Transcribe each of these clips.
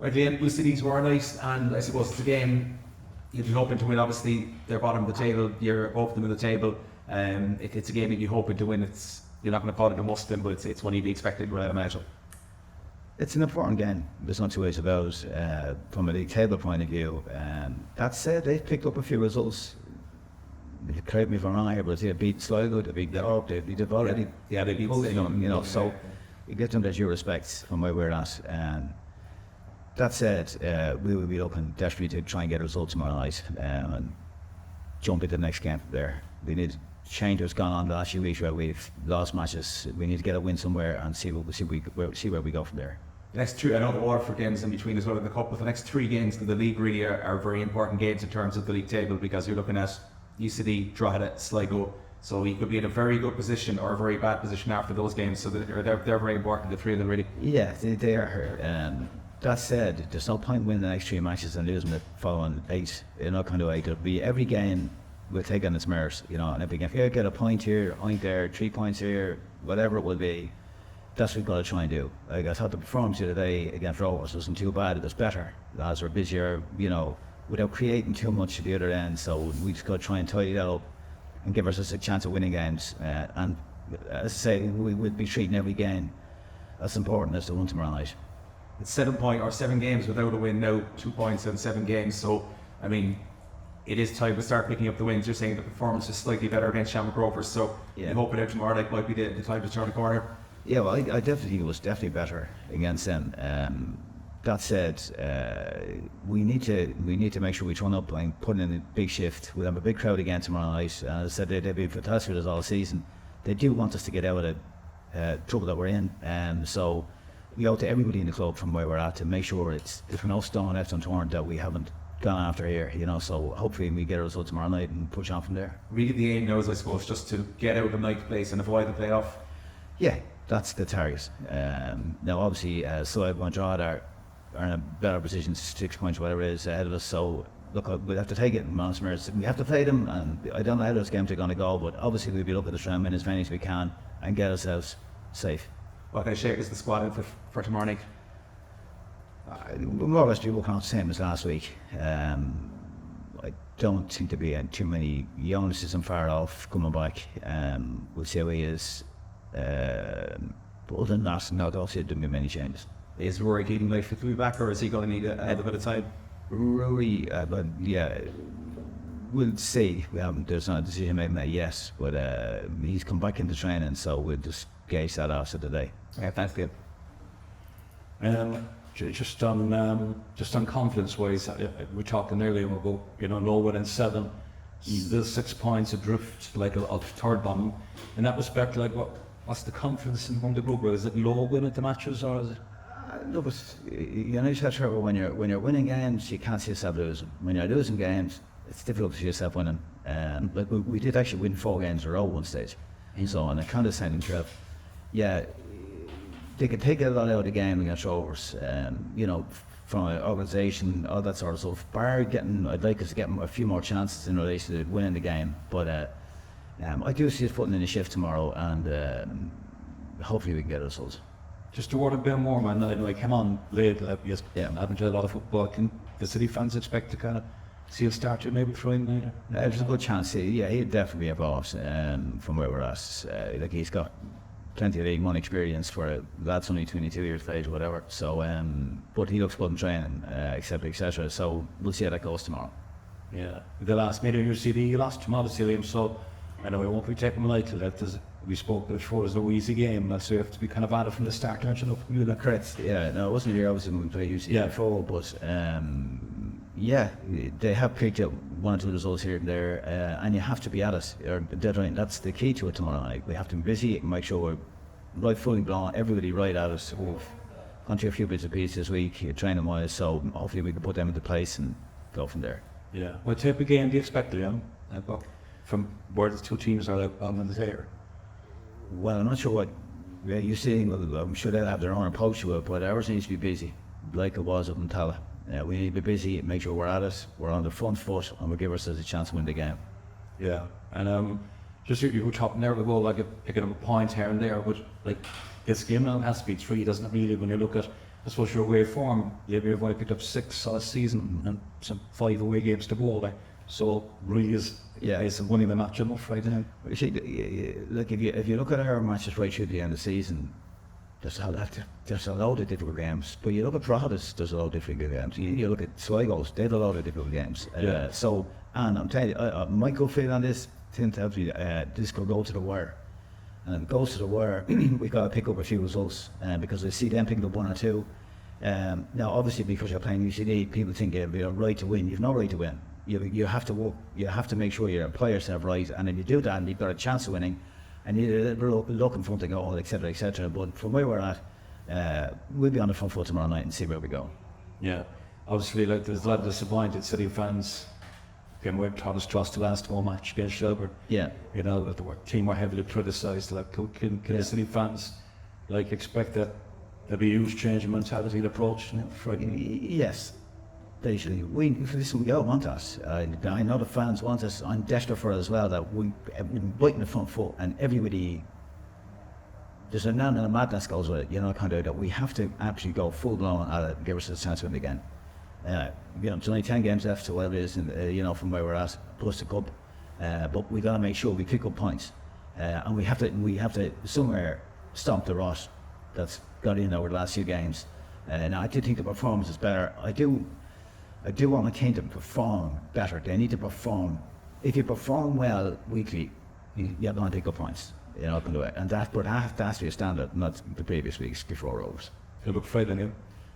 Again, UCD's were nice, and I suppose it's a game you'd be hoping to win. Obviously, they're bottom of the table, you're above them in the table. It's a game that you're hoping to win. You're not going to call it a must-win, but it's one you'd be expected to imagine. It's an important game. There's no two ways about it from a league table point of view. That said, they've picked up a few results. Correct me if I'm wrong here, but they beat Sligo, they beat Cork, they beat already. Yeah, they beat them, so you give them their due respects from where we're at. That said, we will be open desperately to try and get a result tomorrow night and jump into the next game from there. We need to change what's gone on the last few weeks where we've lost matches. We need to get a win somewhere and see where we go from there. The next two, I know the Waterford games in between as well in the Cup, but the next 3 games in the league really are very important games in terms of the league table, because you're looking at UCD, Drogheda, Sligo, so you could be in a very good position or a very bad position after those games, so they're very important, the 3 of them really. Yeah, they are. That said, there's no point winning the next 3 matches and losing the following 8. You're not going to 8. It'll be every game will take on its merits, and every game. If you get a point here, a point there, 3 points here, whatever it will be, that's what we've got to try and do. Like, I thought the performance the other day against Rovers wasn't too bad. It was better. Lads were busier, without creating too much at the other end. So we just got to try and tidy that up and give ourselves a chance of winning games. And as I say, we would be treating every game as important as the one tomorrow night. It's 7 games without a win now, 2 points in 7 games. So, I mean, it is time to start picking up the wins. You're saying the performance is slightly better against Shamrock Rovers, so you hope it out tomorrow night might be the time to turn the corner. Yeah, well, I definitely think it was definitely better against them. That said, we need to make sure we turn up and put in a big shift. We'll have a big crowd again tomorrow night. As I said, they've been fantastic with us all season. They do want us to get out of the trouble that we're in. So we owe to everybody in the club from where we're at to make sure there's no stone left unturned that we haven't gone after here. So hopefully we get a result tomorrow night and push on from there. Really, the aim now is, I suppose, just to get out of the ninth place and avoid the playoff. Yeah, that's the target. Now, obviously, Sligo and Drogheda are in a better position, 6 points, whatever it is, ahead of us. So, look, we'll have to take it in honest merits. We have to play them, and I don't know how those games are going to go, but obviously we'll be looking to try and win as many as we can and get ourselves safe. What can I share is the squad in for tomorrow night? More or less, people count the same as last week. I don't think there'll be too many youngsters and far off coming back. We'll see how he is. But other than that, no, I don't see there'll be many changes. Is Rory Keating likely to be back, or is he going to need a bit of time? Rory, but yeah, we'll see. There's not a decision made yet, but he's come back into training, so we'll just gauge that after the day. Yeah, thanks, Gabe. Just on confidence-wise, we're talking earlier about no winning 7, still 6 points adrift, like a third bottom. In that respect, like what's the confidence among the group? Is it low winning the matches, or is it? No, but you know, when you're winning games, you can't see yourself losing. When you're losing games, it's difficult to see yourself winning. Like we did actually win 4 games in a row one stage, so on a condescending trip. Yeah, they could take a lot out of the game against Rovers, from an organisation, all that sort of stuff. I'd like us to get a few more chances in relation to winning the game, but I do see us putting in a shift tomorrow, and hopefully we can get a result. Just a word a bit more, man. I know I came on late, haven't played a lot of football. Can the City fans expect to kind of see a start to maybe throwing later? There's a good chance. Yeah, he'd definitely be involved from where we're at. Like, he's got plenty of League One experience for a lad's only 22 years of age, whatever. So, but he looks good in training, etc. So we'll see how that goes tomorrow. Yeah, the last meeting in UCD, you lost tomorrow to him, so I know we won't be taking lightly. We spoke before, it's no easy game, so you have to be kind of at it from the start, aren't you? Correct. Yeah, no, it wasn't here obviously when we played UCD before, but yeah, they have picked up 1 or 2 results here and there, and you have to be at it. That's the key to it tomorrow night. We have to be busy and make sure we're right fully blown, everybody right at it. We've gone through a few bits and pieces this week, training wise, so hopefully we can put them into place and go from there. Yeah. What type of game do you expect, from where the 2 teams are on the table? Well, I'm not sure what you see. I'm sure they'll have their own approach to it, but ours needs to be busy, like it was up in Tala. We need to be busy, make sure we're at it, we're on the front foot, and we'll give ourselves a chance to win the game. Yeah, and just you were talking there about like picking up a point here and there, but like this game now has to be 3, doesn't it? Really, when you look at I suppose your away form, you've only picked up 6 last season and some 5 away games to go. Like, so really is it's winning the match enough right now. You see, look, if you look at our matches right through the end of the season, there's a load of difficult games. But you look at Drogheda, there's a lot of difficult games. You look at Sligo's, they had a lot of difficult games. So, and I'm telling you, my gut feel on this, this could go to the wire. And if it goes to the wire, we've got to pick up a few results because I see them picking up 1 or 2. Now, obviously, because you're playing UCD, people think you have a right to win. You've no right to win. You have to work. You have to make sure you play yourself right, and if you do that, and you've got a chance of winning, and you need a little look in front of goal, etc., etc. But from where we're at, we'll be on the front foot tomorrow night and see where we go. Yeah, obviously, like there's a lot of disappointed City fans. Came away with Thomas Trust the last home match against Shelburne. Yeah, you know that the team were heavily criticised. Like, can the City fans like expect that there'll be a huge change in mentality and approach? Yes. Basically, we all want that. I know the fans want us. I'm desperate for it as well. That we right in the front foot, and everybody. There's an element of madness goes with it, kind of that we have to actually go full blown at it and give us a chance to win again. There's only 10 games left to whatever it is, from where we're at, plus the cup. But we got to make sure we pick up points, and we have to somewhere stomp the rot that's got in over the last few games. Now I do think the performance is better. I do want my team to perform better. They need to perform. If you perform well weekly, you're going to pick up points. And that has to be a standard, not the previous week's before overs. You look Friday now.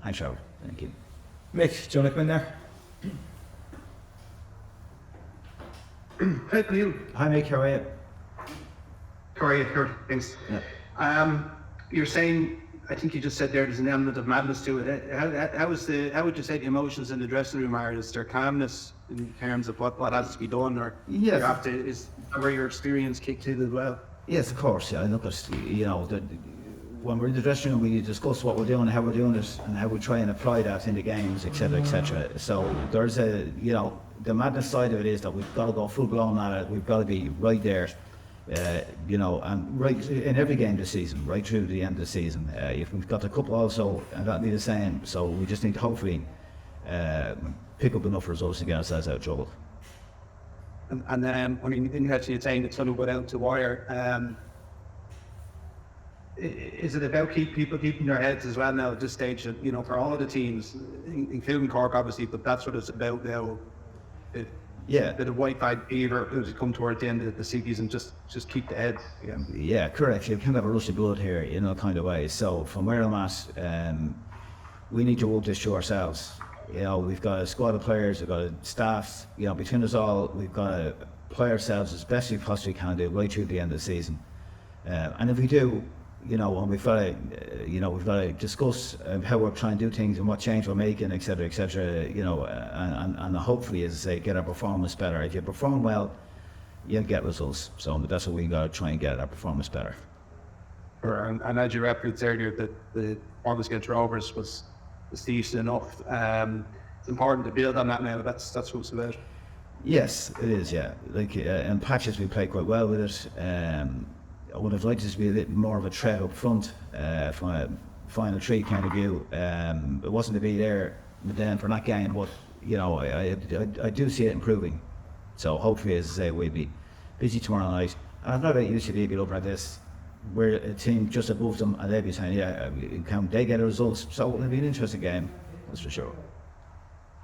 I'm sure. Thank you. Mick, do you want to come in there? Hey, Neil. Hi, Mick. How are you? How are you? Good, thanks. Yeah. You're saying, I think you just said there's an element of madness to it. How would you say the emotions in the dressing room are? Is there calmness in terms of what has to be done, or Yes. is where your experience kicked in as well? Yes, of course. Yeah, look, when we're in the dressing room, we discuss what we're doing, how we're doing it, and how we try and apply that in the games, etc., etc. So there's the madness side of it is that we've got to go full blown at it. We've got to be right there, and right in every game this season, right through the end of the season. If we've got the cup also, and that'll be the same. So we just need to hopefully pick up enough results to get ourselves out of trouble. And then, you're saying it's going to go down to wire. Is it about people keeping their heads as well now at this stage? For all of the teams, including Cork, obviously, but that's what it's about now. The white flag fever has come towards the end of the season. Just keep the head. Yeah, correct. You can't have a rush of blood here, kind of way. So from where I'm at, we need to work this to ourselves. We've got a squad of players, we've got a staff. Between us all, we've got to play ourselves as best we possibly can do right through the end of the season. And if we do, and we've got to discuss how we're trying to do things and what change we're making, etc., etc. And hopefully, as I say, get our performance better. If you perform well, you'll get results. So that's what we got to try and get our performance better. And as you referenced earlier, that the performance against Rovers was decent enough. It's important to build on that now. That's what it's about. Yes, it is. Yeah, in patches we played quite well with it. I would have liked it to be a little more of a threat up front from a final three kind of view. It wasn't to be there then for that game, but I do see it improving. So hopefully, as I say, we'll be busy tomorrow night. And I'm not about UCD be looking at this. We're a team just above them, and they'll be saying, can they get the results? So it'll be an interesting game, that's for sure.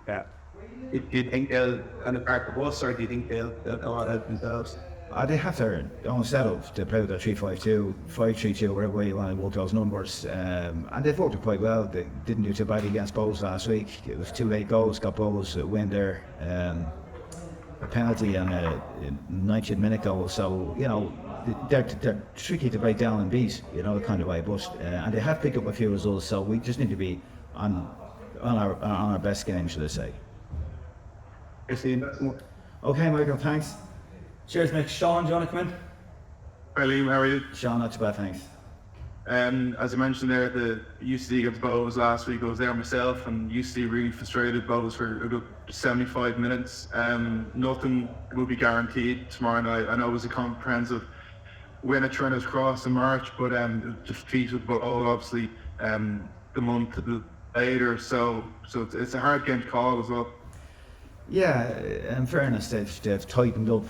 Yeah. Do you think they'll kind of park the bus, or do you think they'll go out themselves? They have their own setup to play with their 3-5-2, 5-3-2, wherever way you want to work those numbers. And they've worked it quite well. They didn't do too badly against Bows last week. It was 2 late goals, got Bows a win there. A penalty and a 90th minute goal. So, they're tricky to break down and beat, the kind of way. But and they have picked up a few results, so we just need to be on our best game, should I say. Okay, Michael, thanks. Cheers, Mick. Sean, do you want to come in? Hi Liam, how are you? Sean, not too bad, thanks. As I mentioned there, the UCD against Bows last week, I was there myself, and UCD really frustrated Bows for a good 75 minutes. Nothing will be guaranteed tomorrow night. I know it was a comprehensive win at Trinidad Cross in March, but defeated Bows, obviously, the month later. So it's a hard game to call as well. Yeah, in fairness, they've tightened up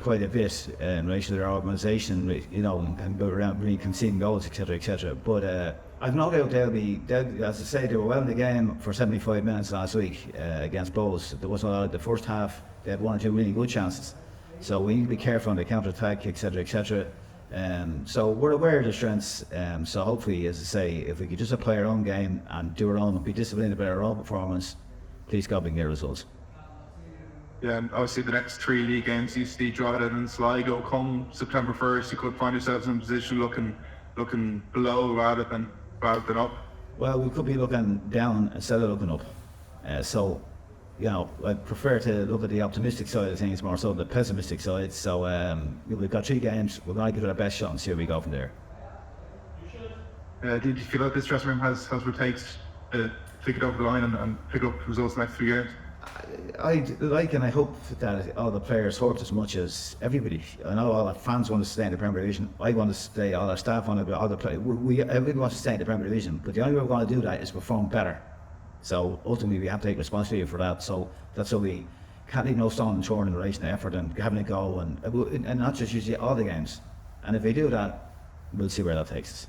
quite a bit in relation to their organisation, and go around really conceding goals, etc., etc. But I've no doubt as I say, they were well in the game for 75 minutes last week against Bows. There was a lot of the first half, they had 1 or 2 really good chances. So we need to be careful on the counter-attack, etc., etc. So we're aware of the strengths. So hopefully, as I say, if we could just play our own game and do our own, be disciplined about our own performance, please God, we can get results. Yeah, and obviously the next 3 league games, UCD, Drogheda and Sligo, come September 1st, you could find yourselves in a position looking below rather than up. Well, we could be looking down instead of looking up. So, I prefer to look at the optimistic side of things more so than the pessimistic side. So we've got 3 games, we're going to give it our best shot and see where we go from there. Did you feel like this dressing room has what it takes to take it over the line and pick up results next 3 games? I like and I hope that all the players hope as much as everybody. I know all the fans want to stay in the Premier Division. I want to stay, all our staff want to, all the players, everybody wants to stay in the Premier Division. But the only way we're going to do that is perform better. So ultimately we have to take responsibility for that. So that's why we can't leave no stone unturned in relation to effort and having a go and not just usually all the games. And if we do that, we'll see where that takes us.